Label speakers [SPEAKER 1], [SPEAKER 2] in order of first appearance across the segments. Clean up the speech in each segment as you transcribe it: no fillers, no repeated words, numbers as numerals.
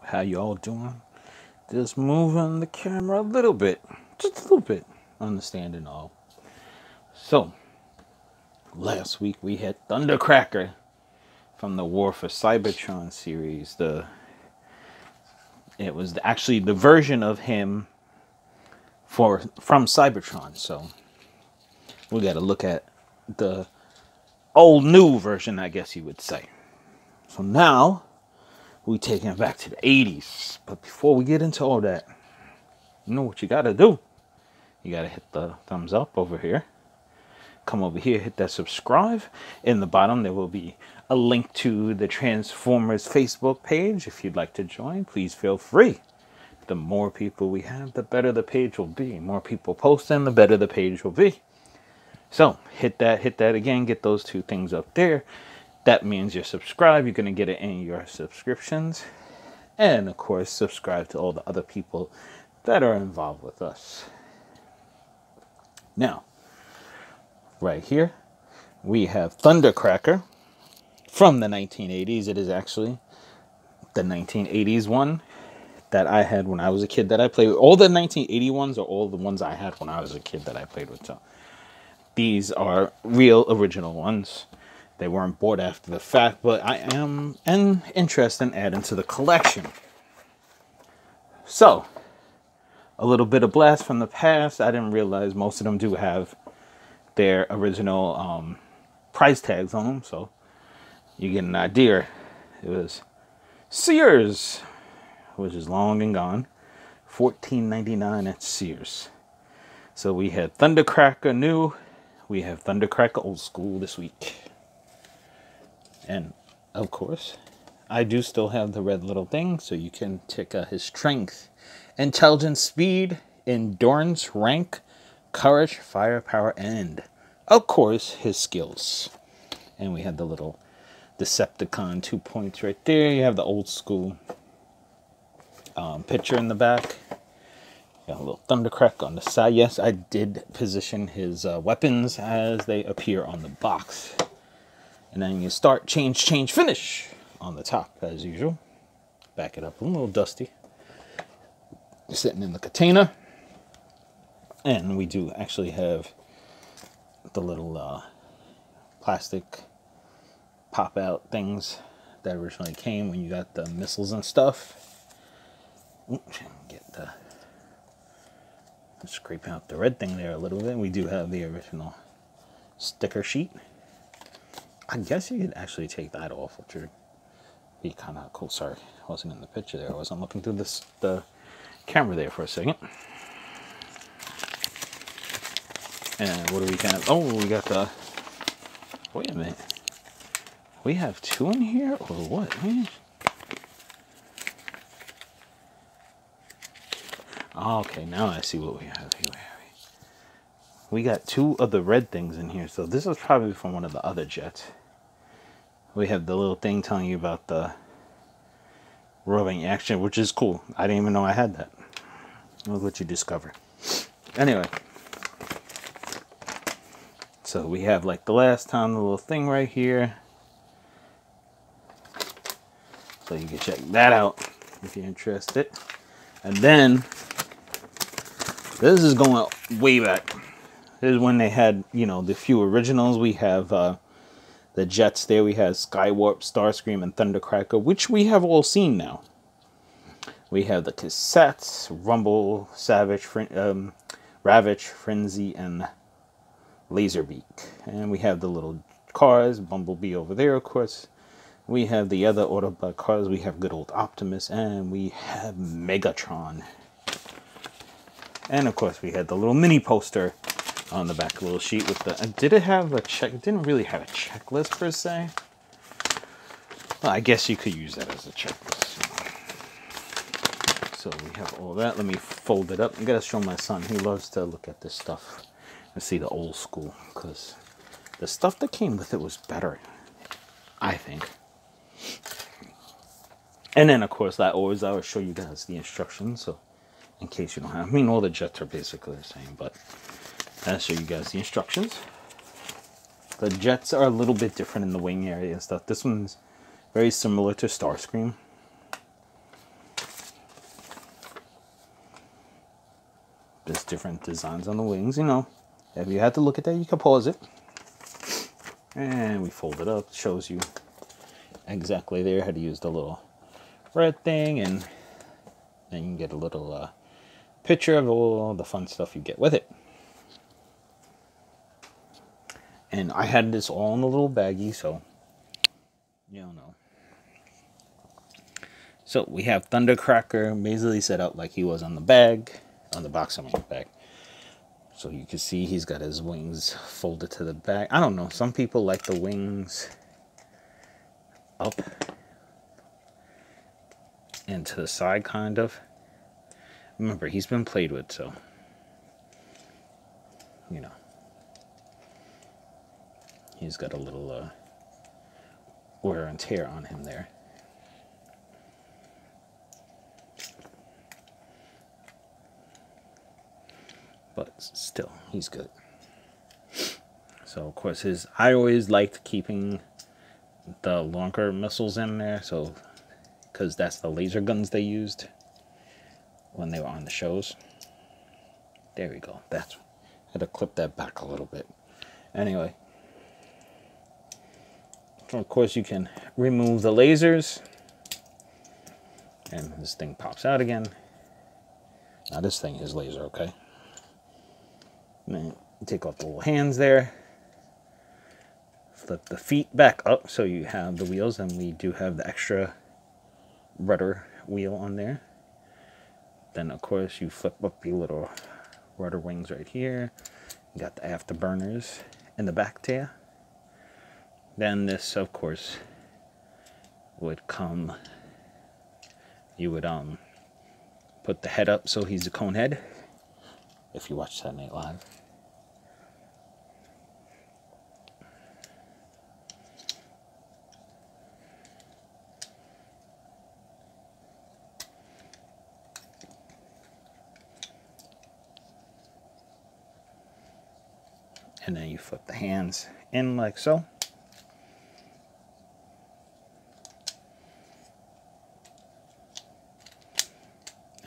[SPEAKER 1] How you all doing? Just moving the camera a little bit. Just a little bit. Understanding all. So, last week we had Thundercracker from the War for Cybertron series. It was actually the version of him from Cybertron. So, we got to look at the old new version, I guess you would say. So now, we taking it back to the 80s. But before we get into all that, you know what you got to do? You got to hit the thumbs up over here. Come over here, hit that subscribe. In the bottom, there will be a link to the Transformers Facebook page. If you'd like to join, please feel free. The more people we have, the better the page will be. More people posting, the better the page will be. So hit that again. Get those two things up there. That means you're subscribed. You're going to get it in your subscriptions. And of course, subscribe to all the other people that are involved with us. Now, right here, we have Thundercracker from the 1980s. It is actually the 1980s one that I had when I was a kid that I played with. All the 1980 ones are all the ones I had when I was a kid that I played with. So these are real original ones. They weren't bought after the fact, but I am interested in adding to the collection. So, a little bit of blast from the past. I didn't realize most of them do have their original price tags on them, so you get an idea. It was Sears, which is long and gone, $14.99 at Sears. So we had Thundercracker new, we have Thundercracker old school this week, and of course I do still have the red little thing, so you can check out his strength, intelligence, speed, endurance, rank, courage, firepower, and of course his skills. And we have the little Decepticon 2 points right there. You have the old school picture in the back. Got a little Thundercracker on the side. Yes, I did position his weapons as they appear on the box. And then you start, change, finish on the top as usual. Back it up a little dusty. Sitting in the container. And we do actually have the little plastic pop out things that originally came when you got the missiles and stuff. Get the scrape out the red thing there a little bit. We do have the original sticker sheet. I guess you could actually take that off, which would be kind of cool. Sorry, I wasn't in the picture there. I wasn't looking through the camera there for a second. And what do we have? Oh, we got the... Wait a minute. We have two in here, or what? Okay, now I see what we have here. We got two of the red things in here, so this is probably from one of the other jets. We have the little thing telling you about the roving action, which is cool. I didn't even know I had that. Look what you discover. Anyway. So we have, like the last time, the little thing right here. So you can check that out if you're interested. And then, this is going way back. This is when they had, you know, the few originals. We have the jets there. We have Skywarp, Starscream, and Thundercracker, which we have all seen now. We have the cassettes, Rumble, Savage, Ravage, Frenzy, and Laserbeak. And we have the little cars, Bumblebee over there, of course. We have the other Autobot cars. We have good old Optimus, and we have Megatron. And of course, we had the little mini poster on the back, little sheet with the... Did it have a check? It didn't really have a checklist per se. Well, I guess you could use that as a checklist. So we have all that. Let me fold it up. I gotta show my son. He loves to look at this stuff and see the old school, because the stuff that came with it was better, I think. And then, of course, I always show you guys the instructions, so in case you don't have... I mean, all the jets are basically the same, but I'll show you guys the instructions. The jets are a little bit different in the wing area and stuff. This one's very similar to Starscream. different designs on the wings, you know. If you had to look at that, you can pause it. And we fold it up. It shows you exactly there how to use the little red thing. And then you can get a little picture of all the fun stuff you get with it. And I had this all in a little baggie, so you don't know. So we have Thundercracker basically set up like he was on the bag, on the box, I mean bag. So you can see he's got his wings folded to the back. I don't know. Some people like the wings up and to the side, kind of. Remember, he's been played with, so, you know. He's got a little wear and tear on him there. But still, he's good. So, of course, I always liked keeping the longer missiles in there, so, because that's the laser guns they used when they were on the shows. There we go. I had to clip that back a little bit. Anyway. So, of course, you can remove the lasers. And this thing pops out again. Now, this thing is laser, okay? And then take off the little hands there. Flip the feet back up so you have the wheels, and we do have the extra rudder wheel on there. Then, of course, you flip up your little rudder wings right here. You got the afterburners in the back there. Then this, of course, would come. You would put the head up so he's a cone head. If you watch Saturday Night Live. And then you flip the hands in like so.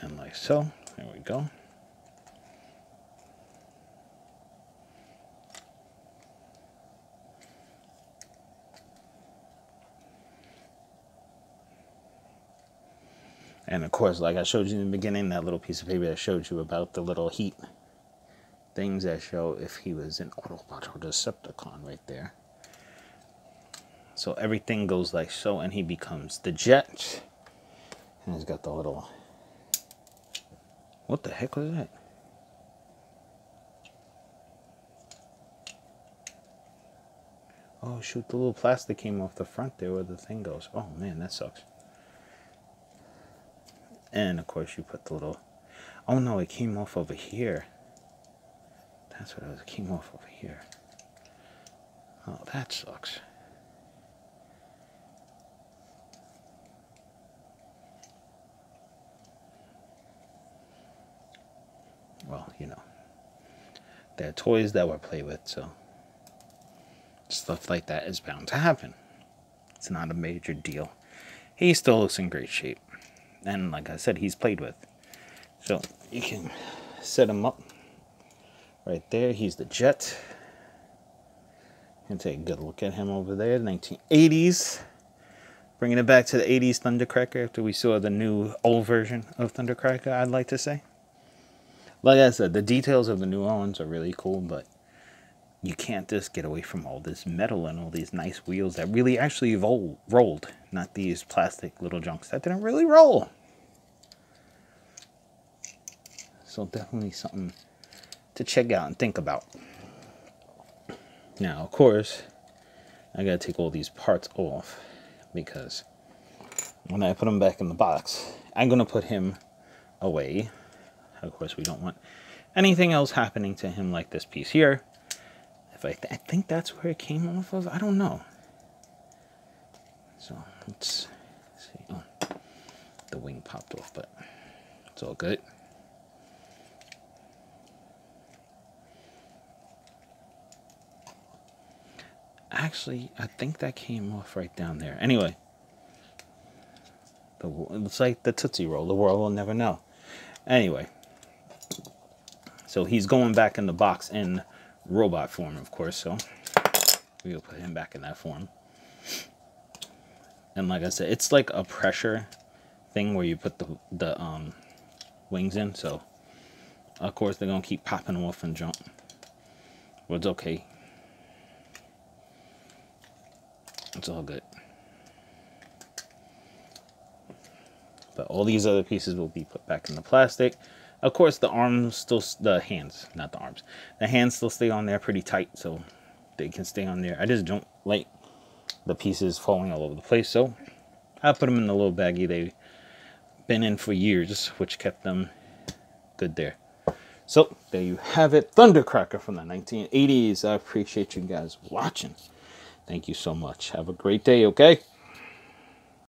[SPEAKER 1] And like so. There we go. And of course, like I showed you in the beginning, that little piece of paper that showed you about the little heat things that show if he was an Autobot or Decepticon right there. So everything goes like so, and he becomes the jet. And he's got the little... What the heck was that? Oh shoot, the little plastic came off the front there where the thing goes. Oh man, that sucks. And of course you put the little... Oh no, it came off over here. That's what it was. It came off over here. Oh, that sucks. Well, you know. They're toys that we play with, so... Stuff like that is bound to happen. It's not a major deal. He still looks in great shape. And like I said, he's played with. So you can set him up right there. He's the jet. You can take a good look at him over there. 1980s. Bringing it back to the 80s Thundercracker after we saw the new old version of Thundercracker, I'd like to say. Like I said, the details of the new ones are really cool, but you can't just get away from all this metal and all these nice wheels that really actually rolled. Not these plastic little junks that didn't really roll. So definitely something to check out and think about. Now, of course, I gotta take all these parts off because when I put them back in the box, I'm gonna put him away. Of course, we don't want anything else happening to him like this piece here. If I think that's where it came off of. I don't know. So let's see. Oh, the wing popped off, but it's all good. Actually, I think that came off right down there. Anyway, it's like the Tootsie Roll. The world will never know. Anyway, So he's going back in the box in robot form, of course. So we'll put him back in that form. And like I said, it's like a pressure thing where you put the wings in. So of course they're gonna keep popping off and jump. But it's okay. It's all good. But all these other pieces will be put back in the plastic. Of course, the arms still, the hands, not the arms. The hands still stay on there pretty tight, so they can stay on there. I just don't like the pieces falling all over the place, so I put them in the little baggie they've been in for years, which kept them good there. So there you have it, Thundercracker from the 1980s. I appreciate you guys watching. Thank you so much. Have a great day, okay?